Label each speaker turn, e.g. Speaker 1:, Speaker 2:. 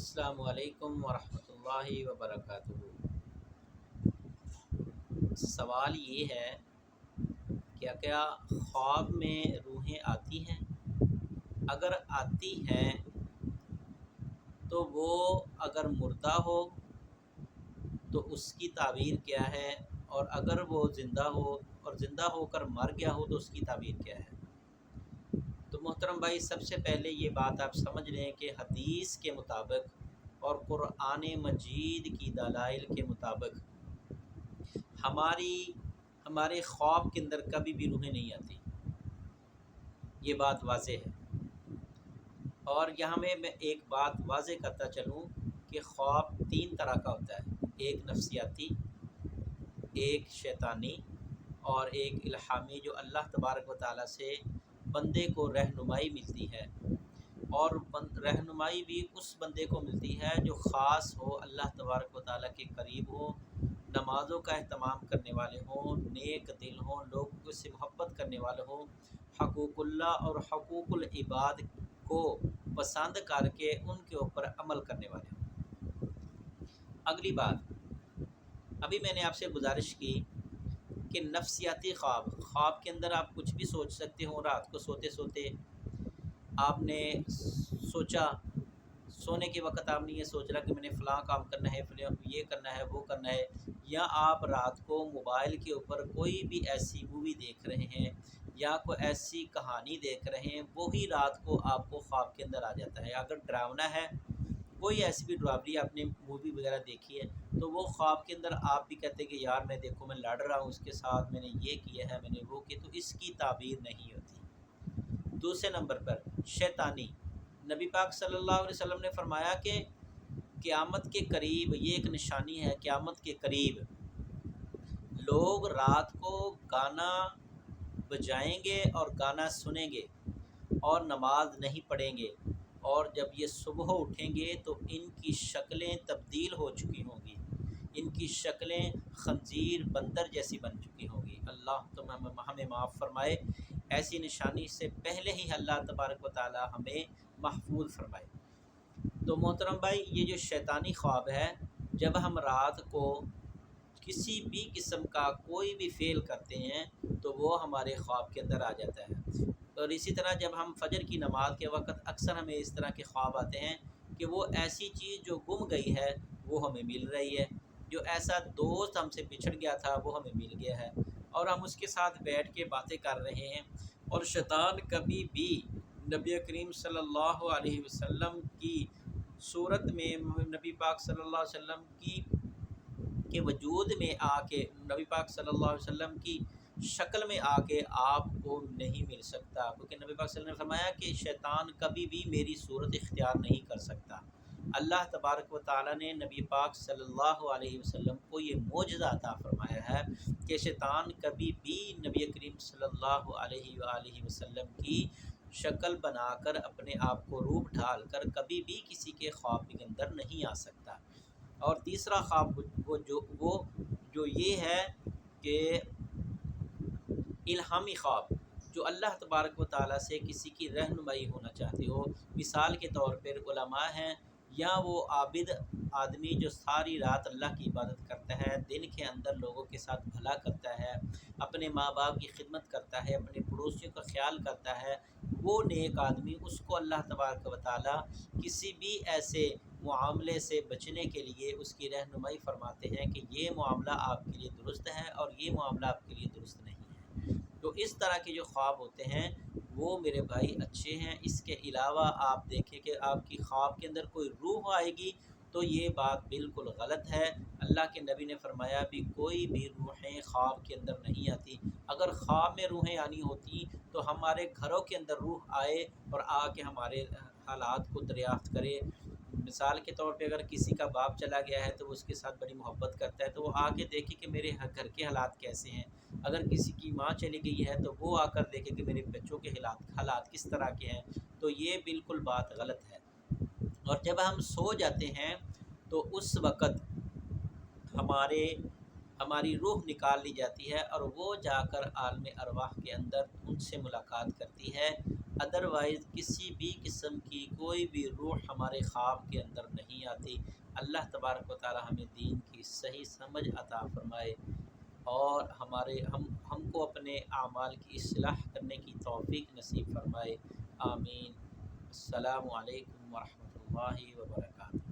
Speaker 1: السلام علیکم ورحمۃ اللہ وبرکاتہ۔ سوال یہ ہے کہ کیا خواب میں روحیں آتی ہیں؟ اگر آتی ہیں تو وہ اگر مردہ ہو تو اس کی تعبیر کیا ہے، اور اگر وہ زندہ ہو اور زندہ ہو کر مر گیا ہو تو اس کی تعبیر کیا ہے؟ تو محترم بھائی، سب سے پہلے یہ بات آپ سمجھ لیں کہ حدیث کے مطابق اور قرآن مجید کی دلائل کے مطابق ہمارے خواب کے اندر کبھی بھی روحیں نہیں آتی، یہ بات واضح ہے۔ اور یہاں میں ایک بات واضح کرتا چلوں کہ خواب تین طرح کا ہوتا ہے، ایک نفسیاتی، ایک شیطانی اور ایک الہامی، جو اللہ تبارک و تعالیٰ سے بندے کو رہنمائی ملتی ہے۔ اور رہنمائی بھی اس بندے کو ملتی ہے جو خاص ہو، اللہ تبارک و تعالیٰ کے قریب ہو، نمازوں کا اہتمام کرنے والے ہوں، نیک دل ہوں، لوگوں سے محبت کرنے والے ہوں، حقوق اللہ اور حقوق العباد کو پسند کر کے ان کے اوپر عمل کرنے والے ہوں۔ اگلی بات، ابھی میں نے آپ سے گزارش کی کہ نفسیاتی خواب کے اندر آپ کچھ بھی سوچ سکتے ہو۔ رات کو سوتے سوتے آپ نے سوچا، سونے کے وقت آپ نے یہ سوچ رہا کہ میں نے فلاں کام کرنا ہے، یہ کرنا ہے، وہ کرنا ہے، یا آپ رات کو موبائل کے اوپر کوئی بھی ایسی مووی دیکھ رہے ہیں یا کوئی ایسی کہانی دیکھ رہے ہیں، وہی رات کو آپ کو خواب کے اندر آ جاتا ہے۔ اگر ڈراونا ہے، کوئی ایسی بھی ڈراوری آپ نے مووی وغیرہ دیکھی ہے، تو وہ خواب کے اندر آپ بھی کہتے ہیں کہ یار میں دیکھو میں لڑ رہا ہوں اس کے ساتھ، میں نے یہ کیا ہے، میں نے وہ کیا، تو اس کی تعبیر نہیں ہوتی۔ دوسرے نمبر پر شیطانی، نبی پاک صلی اللہ علیہ وسلم نے فرمایا کہ قیامت کے قریب، یہ ایک نشانی ہے، قیامت کے قریب لوگ رات کو گانا بجائیں گے اور گانا سنیں گے اور نماز نہیں پڑھیں گے، اور جب یہ صبح اٹھیں گے تو ان کی شکلیں تبدیل ہو چکی ہوں گی، ان کی شکلیں خنزیر بندر جیسی بن چکی ہوں گی۔ اللہ تو ہمیں معاف فرمائے، ایسی نشانی سے پہلے ہی اللہ تبارک و تعالی ہمیں محفوظ فرمائے۔ تو محترم بھائی، یہ جو شیطانی خواب ہے، جب ہم رات کو کسی بھی قسم کا کوئی بھی فعل کرتے ہیں تو وہ ہمارے خواب کے اندر آ جاتا ہے۔ اور اسی طرح جب ہم فجر کی نماز کے وقت اکثر ہمیں اس طرح کے خواب آتے ہیں کہ وہ ایسی چیز جو گم گئی ہے وہ ہمیں مل رہی ہے، جو ایسا دوست ہم سے بچھڑ گیا تھا وہ ہمیں مل گیا ہے، اور ہم اس کے ساتھ بیٹھ کے باتیں کر رہے ہیں۔ اور شیطان کبھی بھی نبی کریم صلی اللہ علیہ وسلم کی صورت میں، نبی پاک صلی اللہ علیہ وسلم کے وجود میں آ کے، نبی پاک صلی اللہ علیہ وسلم کی شکل میں آ کے آپ کو نہیں مل سکتا، کیونکہ نبی پاک صلی اللہ علیہ وسلم نے فرمایا کہ شیطان کبھی بھی میری صورت اختیار نہیں کر سکتا۔ اللہ تبارک و تعالیٰ نے نبی پاک صلی اللہ علیہ وسلم کو یہ معجزہ عطا فرمایا ہے کہ شیطان کبھی بھی نبی کریم صلی اللہ علیہ وآلہ وسلم کی شکل بنا کر، اپنے آپ کو روپ ڈھال کر کبھی بھی کسی کے خواب کے اندر نہیں آ سکتا۔ اور تیسرا خواب وہ یہ ہے کہ الہامی خواب، جو اللہ تبارک و تعالیٰ سے کسی کی رہنمائی ہونا چاہتے ہو۔ مثال کے طور پر علماء ہیں، یا وہ عابد آدمی جو ساری رات اللہ کی عبادت کرتا ہے، دن کے اندر لوگوں کے ساتھ بھلا کرتا ہے، اپنے ماں باپ کی خدمت کرتا ہے، اپنے پڑوسیوں کا خیال کرتا ہے، وہ نیک آدمی، اس کو اللہ تبارک و تعالیٰ کسی بھی ایسے معاملے سے بچنے کے لیے اس کی رہنمائی فرماتے ہیں کہ یہ معاملہ آپ کے لیے درست ہے اور یہ معاملہ آپ کے لیے درست نہیں ہے۔ تو اس طرح کے جو خواب ہوتے ہیں وہ میرے بھائی اچھے ہیں۔ اس کے علاوہ آپ دیکھیں کہ آپ کی خواب کے اندر کوئی روح آئے گی تو یہ بات بالکل غلط ہے۔ اللہ کے نبی نے فرمایا بھی کوئی بھی روحیں خواب کے اندر نہیں آتی۔ اگر خواب میں روحیں آنی ہوتی تو ہمارے گھروں کے اندر روح آئے اور آ کے ہمارے حالات کو دریافت کرے۔ مثال کے طور پہ اگر کسی کا باپ چلا گیا ہے تو وہ اس کے ساتھ بڑی محبت کرتا ہے، تو وہ آ کے دیکھے کہ میرے گھر کے حالات کیسے ہیں۔ اگر کسی کی ماں چلی گئی ہے تو وہ آ کر دیکھے کہ میرے بچوں کے حالات کس طرح کے ہیں، تو یہ بالکل بات غلط ہے۔ اور جب ہم سو جاتے ہیں تو اس وقت ہماری روح نکال لی جاتی ہے اور وہ جا کر عالم ارواح کے اندر ان سے ملاقات کرتی ہے، ادروائز کسی بھی قسم کی کوئی بھی روح ہمارے خواب کے اندر نہیں آتی۔ اللہ تبارک و تعالی ہمیں دین کی صحیح سمجھ عطا فرمائے اور ہم کو اپنے اعمال کی اصلاح کرنے کی توفیق نصیب فرمائے، آمین۔ السلام علیکم ورحمۃ اللہ وبرکاتہ۔